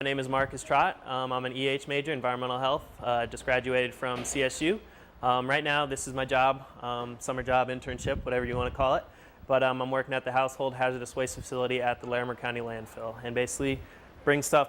My name is Trott. I'm an EH major, environmental health. Just graduated from CSU. Right now, this is my job, summer job, internship, whatever you want to call it. But I'm working at the household hazardous waste facility at the Larimer County Landfill, and basically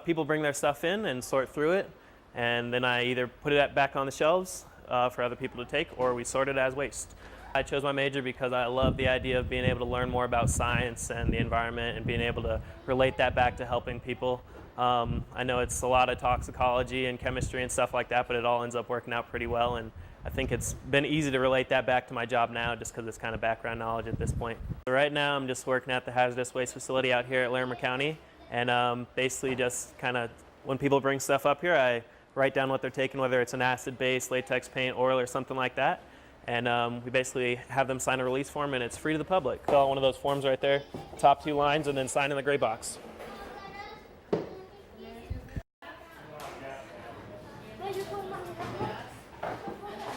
people bring their stuff in and sort through it, and then I either put it back on the shelves for other people to take, or we sort it as waste. I chose my major because I love the idea of being able to learn more about science and the environment and being able to relate that back to helping people. I know it's a lot of toxicology and chemistry and stuff like that, but it all ends up working out pretty well, and I think it's been easy to relate that back to my job now just because it's kind of background knowledge at this point. So right now I'm just working at the hazardous waste facility out here at Larimer County, and basically just kind of when people bring stuff up here, I write down what they're taking, whether it's an acid base, latex paint, oil, or something like that, and we basically have them sign a release form, and it's free to the public. Fill out one of those forms right there, top two lines, and then sign in the gray box.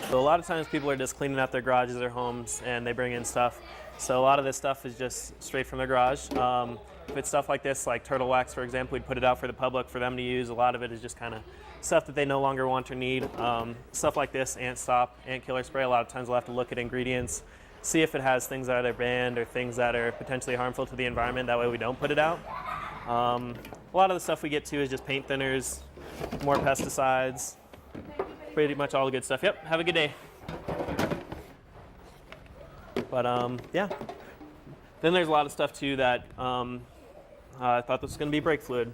So a lot of times people are just cleaning out their garages, their homes, and they bring in stuff. So a lot of this stuff is just straight from their garage. If it's stuff like this, like turtle wax, for example, we'd put it out for the public for them to use. A lot of it is just kind of stuff that they no longer want or need. Stuff like this, ant stop, ant killer spray, a lot of times we'll have to look at ingredients, see if it has things that are banned or things that are potentially harmful to the environment. That way we don't put it out. A lot of the stuff we get to is just paint thinners, more pesticides, pretty much all the good stuff. Yep, have a good day. But yeah, then there's a lot of stuff too that I thought this was going to be brake fluid,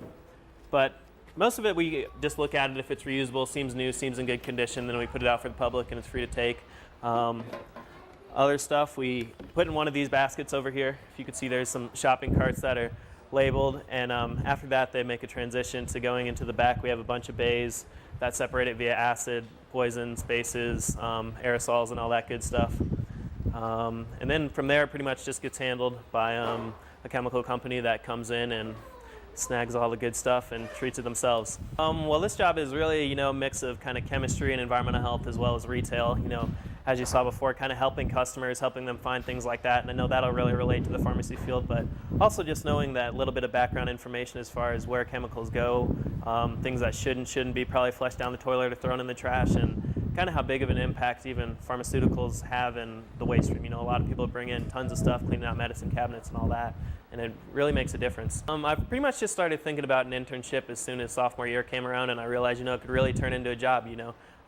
but most of it we just look at it. If it's reusable, seems new, seems in good condition, then we put it out for the public and it's free to take. Other stuff we put in one of these baskets over here. If you could see, there's some shopping carts that are labeled, and after that they make a transition to going into the back. We have a bunch of bays that separate it via acid, poisons, bases, aerosols, and all that good stuff. And then from there, it pretty much just gets handled by a chemical company that comes in and snags all the good stuff and treats it themselves. Well, this job is really, a mix of kind of chemistry and environmental health as well as retail. As you saw before, kind of helping customers, helping them find things like that. And I know that'll really relate to the pharmacy field, but also just knowing that little bit of background information as far as where chemicals go, things that shouldn't be probably flushed down the toilet or thrown in the trash, and kind of how big of an impact even pharmaceuticals have in the waste stream. A lot of people bring in tons of stuff, cleaning out medicine cabinets and all that, and it really makes a difference. I've pretty much just started thinking about an internship as soon as sophomore year came around, and I realized, it could really turn into a job.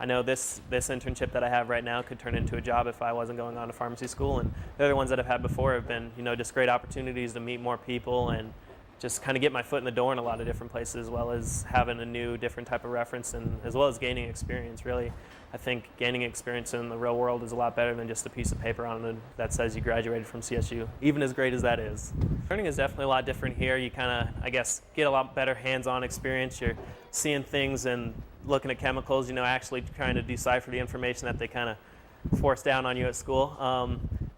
I know this internship that I have right now could turn into a job if I wasn't going on to pharmacy school, and the other ones that I've had before have been, just great opportunities to meet more people and just kind of get my foot in the door in a lot of different places, as well as having a new, different type of reference, and as well as gaining experience. Really, I think gaining experience in the real world is a lot better than just a piece of paper on it that says you graduated from CSU, even as great as that is. Learning is definitely a lot different here. You kind of, I guess, get a lot better hands-on experience. You're seeing things and looking at chemicals, actually trying to decipher the information that they kind of force down on you at school.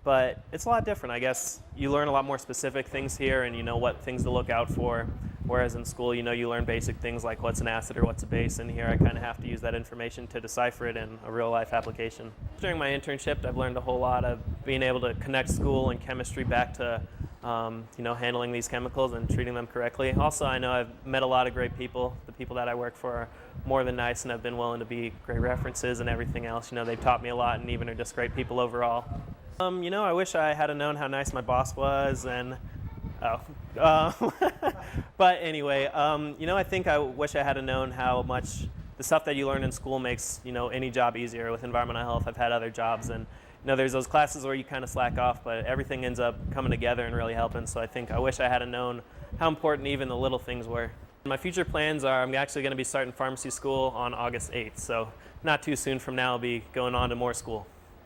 But it's a lot different. I guess you learn a lot more specific things here, and what things to look out for. Whereas in school, you learn basic things like what's an acid or what's a base, and here I kind of have to use that information to decipher it in a real-life application. During my internship, I've learned a whole lot of being able to connect school and chemistry back to handling these chemicals and treating them correctly. Also, I know I've met a lot of great people. The people that I work for are more than nice and have been willing to be great references and everything else. They've taught me a lot and even are just great people overall. I wish I had known how nice my boss was, and but anyway, I think I wish I had known how much the stuff that you learn in school makes, any job easier. With environmental health, I've had other jobs, and there's those classes where you kind of slack off, but everything ends up coming together and really helping. So I think I wish I had known how important even the little things were. My future plans are I'm actually going to be starting pharmacy school on August 8th, so not too soon from now I'll be going on to more school.